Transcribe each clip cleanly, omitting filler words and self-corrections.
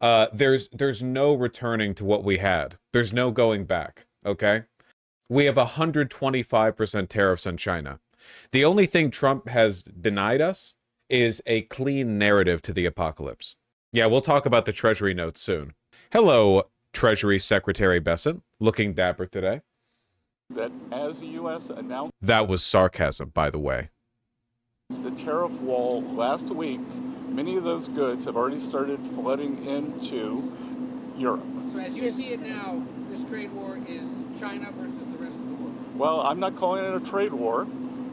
There's no returning to what we had. There's no going back, okay? We have 125% tariffs on China. The only thing Trump has denied us is a clean narrative to the apocalypse. Yeah, we'll talk about the Treasury notes soon. Hello, Treasury Secretary Bessent, looking dapper today. That as the U.S. announced... That was sarcasm, by the way. ...the tariff wall last week, many of those goods have already started flooding into Europe. So as you see it now, this trade war is China versus the rest of the world. Well, I'm not calling it a trade war,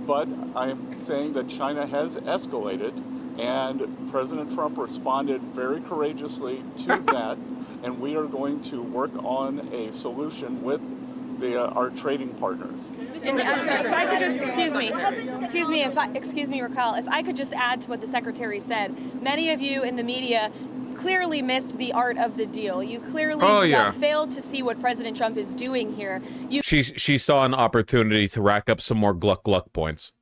but I'm saying that China has escalated, and President Trump responded very courageously to that, and we are going to work on a solution with our trading partners. And if I could just, excuse me, Raquel, if I could just add to what the Secretary said. Many of you in the media clearly missed the art of the deal. You clearly failed to see what President Trump is doing here. She saw an opportunity to rack up some more gluck points.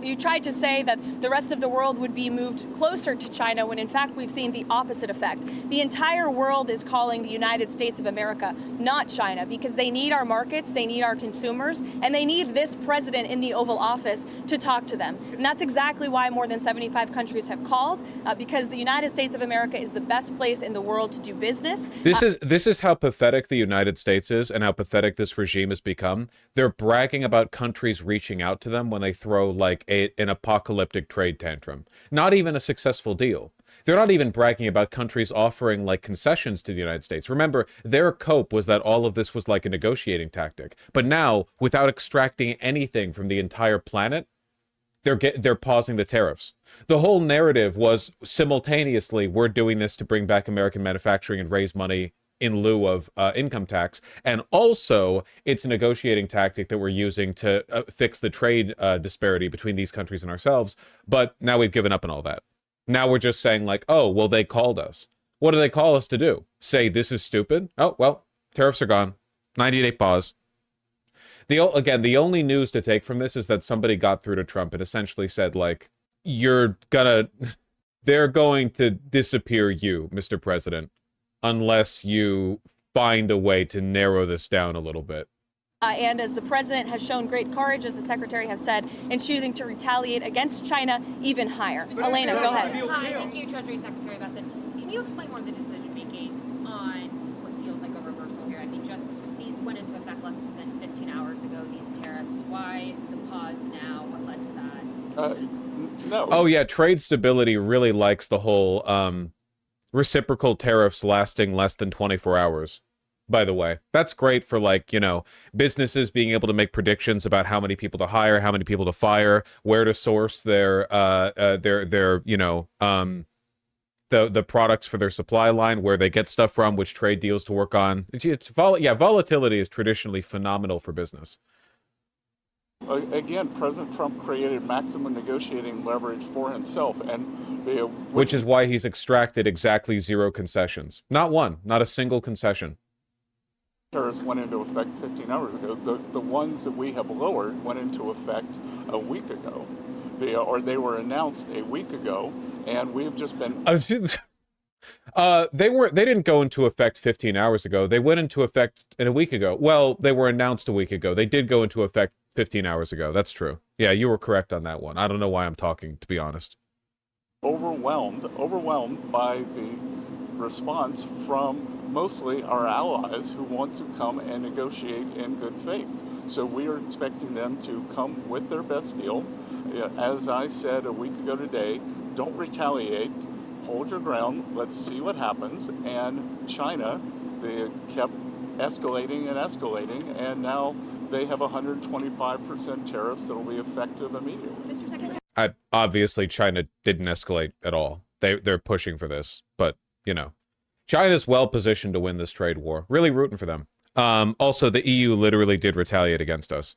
You tried to say that the rest of the world would be moved closer to China when in fact we've seen the opposite effect. The entire world is calling the United States of America, not China, because they need our markets, they need our consumers, and they need this president in the Oval Office to talk to them. And that's exactly why more than 75 countries have called, because the United States of America is the best place in the world to do business. This is how pathetic the United States is and how pathetic this regime has become. They're bragging about countries reaching out to them when they throw like an apocalyptic trade tantrum. Not even a successful deal. They're not even bragging about countries offering like concessions to the United States. Remember, their cope was that all of this was like a negotiating tactic. But now, without extracting anything from the entire planet, they're pausing the tariffs. The whole narrative was simultaneously, we're doing this to bring back American manufacturing and raise money in lieu of income tax, and also it's a negotiating tactic that we're using to fix the trade disparity between these countries and ourselves. But now we've given up on all that. Now we're just saying like, oh, well, they called us. What do they call us to do? Say this is stupid? Oh, well, tariffs are gone. 90-day pause. Again, the only news to take from this is that somebody got through to Trump and essentially said like, they're going to disappear you, Mr. President, unless you find a way to narrow this down a little bit. And as the president has shown great courage, as the secretary has said, in choosing to retaliate against China even higher. Elena, go ahead. Hi, thank you, Treasury Secretary Bessent. Can you explain more of the decision-making on what feels like a reversal here? I mean, just these went into effect less than 15 hours ago, these tariffs. Why the pause now? What led to that? No. Oh, yeah, trade stability really likes the whole reciprocal tariffs lasting less than 24 hours, by the way. That's great for, like, you know, businesses being able to make predictions about how many people to hire, how many people to fire, where to source their you know, the products for their supply line, where they get stuff from, which trade deals to work on. Volatility is traditionally phenomenal for business. Again, President Trump created maximum negotiating leverage for himself, and which is why he's extracted exactly 0 concessions. Not one, not a single concession. Tariffs went into effect 15 hours ago. The ones that we have lowered went into effect a week ago. They were announced a week ago, and we've just been... They didn't go into effect 15 hours ago. They went into effect a week ago. Well, they were announced a week ago. They did go into effect 15 hours ago. That's true. Yeah, you were correct on that one. I don't know why I'm talking, to be honest. Overwhelmed by the response from mostly our allies who want to come and negotiate in good faith. So we are expecting them to come with their best deal. As I said a week ago today, don't retaliate, hold your ground, let's see what happens. And China, they kept escalating, and now they have 125% tariffs that will be effective immediately. Mr. Secretary. Obviously, China didn't escalate at all. They're pushing for this, but, you know, China's well positioned to win this trade war. Really rooting for them. Also, the EU literally did retaliate against us.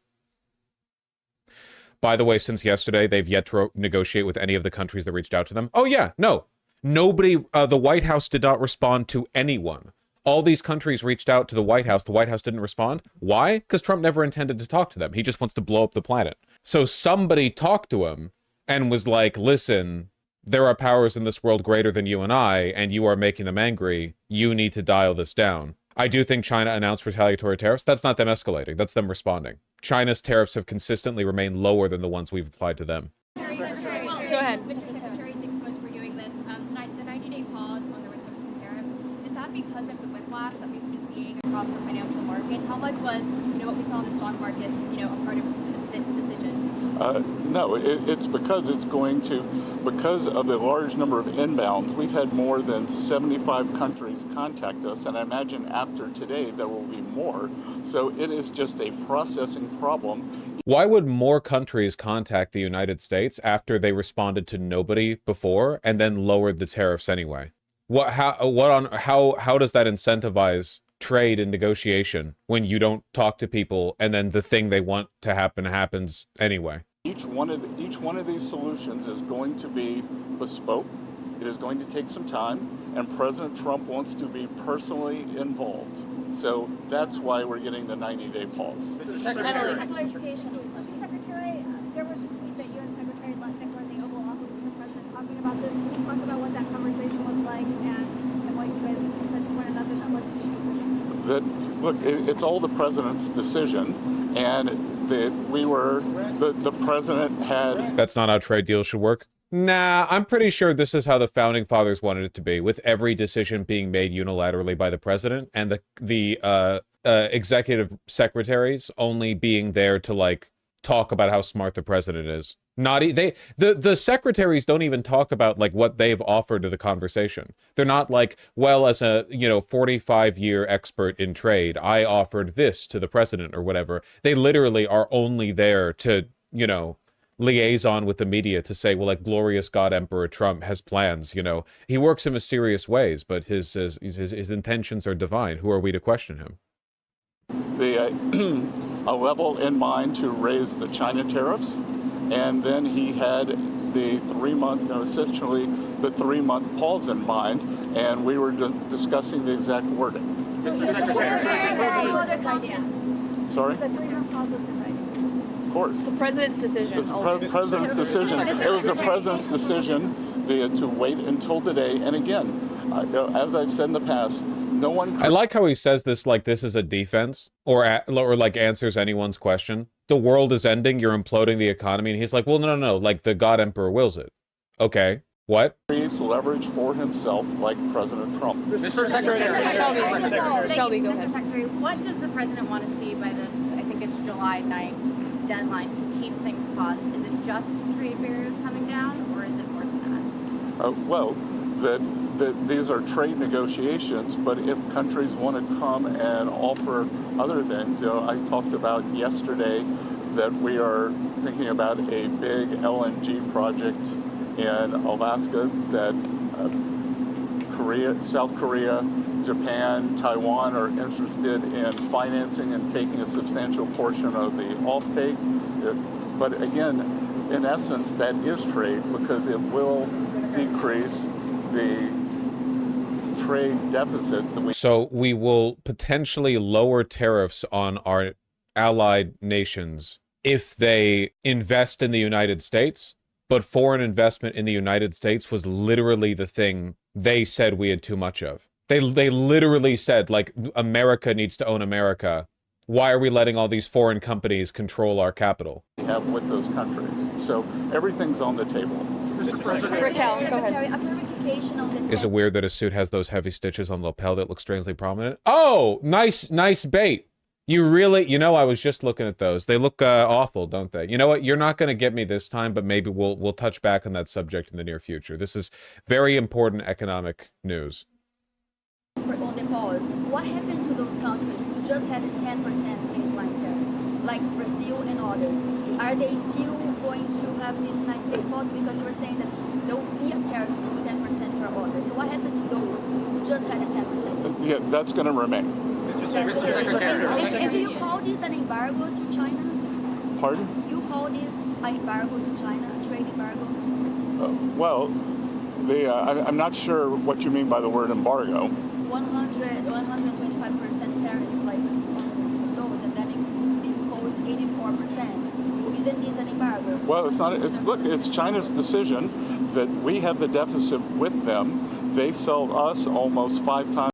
By the way, since yesterday, they've yet to negotiate with any of the countries that reached out to them. Oh, yeah, no. Nobody, the White House did not respond to anyone. All these countries reached out to the White House. The White House didn't respond. Why? Because Trump never intended to talk to them. He just wants to blow up the planet. So somebody talked to him and was like, listen, there are powers in this world greater than you and you are making them angry. You need to dial this down. I do think China announced retaliatory tariffs. That's not them escalating. That's them responding. China's tariffs have consistently remained lower than the ones we've applied to them. Go ahead. Mr. Secretary, thanks so much for doing this. The 90-day pause on the reciprocal tariffs, is that because of the whiplash that we've been seeing across the financial markets? How much was, what we saw in the stock markets, a part of this decision? No, it's because because of the large number of inbounds, we've had more than 75 countries contact us, and I imagine after today there will be more. So it is just a processing problem. Why would more countries contact the United States after they responded to nobody before and then lowered the tariffs anyway? How does that incentivize trade and negotiation when you don't talk to people and then the thing they want to happen happens anyway? Each one of these solutions is going to be bespoke. It is going to take some time, and President Trump wants to be personally involved. So that's why we're getting the 90-day pause. Clarification. Mr. Secretary, there was a tweet that you and Secretary Letnick were in the Oval Office with the President talking about this. Can you talk about what that conversation was like and what you guys said to one another that led to this decision? Look, it's all the President's decision, and the President had... That's not how trade deals should work. Nah, I'm pretty sure this is how the Founding Fathers wanted it to be, with every decision being made unilaterally by the President and the executive secretaries only being there to, like, talk about how smart the President is. The secretaries don't even talk about, like, what they've offered to the conversation. They're not like, well, as a 45-year expert in trade, I offered this to the President or whatever. They literally are only there to liaison with the media to say, well, like, glorious God Emperor Trump has plans. He works in mysterious ways, but his intentions are divine. Who are we to question him? A level in mind to raise the China tariffs. And then he had the 3-month pause in mind, and we were discussing the exact wording. Sorry? Of course. It's the president's decision. It's the president's decision. It was the president's decision to wait until today. And again, as I've said in the past, no one... I like how he says this like this is a defense or like answers anyone's question. The world is ending, you're imploding the economy, and he's like, well, no, like the God Emperor wills it. Okay, what? Creates leverage for himself like President Trump. Mr. Secretary. Shelby, go ahead. Mr. Secretary, what does the President want to see by this, I think it's July 9th deadline to keep things paused? Is it just trade barriers coming down, or is it more than that? Well, these are trade negotiations, but if countries want to come and offer other things, I talked about yesterday that we are thinking about a big LNG project in Alaska that South Korea, Japan, Taiwan are interested in financing and taking a substantial portion of the offtake. But again, in essence, that is trade because it will decrease the trade deficit that we... So we will potentially lower tariffs on our allied nations if they invest in the United States, but foreign investment in the United States was literally the thing they said we had too much of. They literally said, like, America needs to own America. Why are we letting all these foreign companies control our capital? We have with those countries. So everything's on the table. Raquel, go ahead. Is it weird that a suit has those heavy stitches on the lapel that look strangely prominent? Oh, nice bait. You really, I was just looking at those. They look awful, don't they? You know what? You're not going to get me this time, but maybe we'll touch back on that subject in the near future. This is very important economic news. On the pause, what happened to those countries who just had 10% baseline tariffs, like Brazil and others? Are they still going to have this 90-day pause? Because you were saying that there will be a tariff of 10% for others. So what happened to those who just had a 10%? Yeah, that's going to remain. And do you call this an embargo to China? Pardon? You call this an embargo to China, a trade embargo? Well, I'm not sure what you mean by the word embargo. 125% tariffs, like on those, and then impose 84%. Isn't this an embargo? Well, it's not. It's China's decision that we have the deficit with them. They sell us almost 5 times.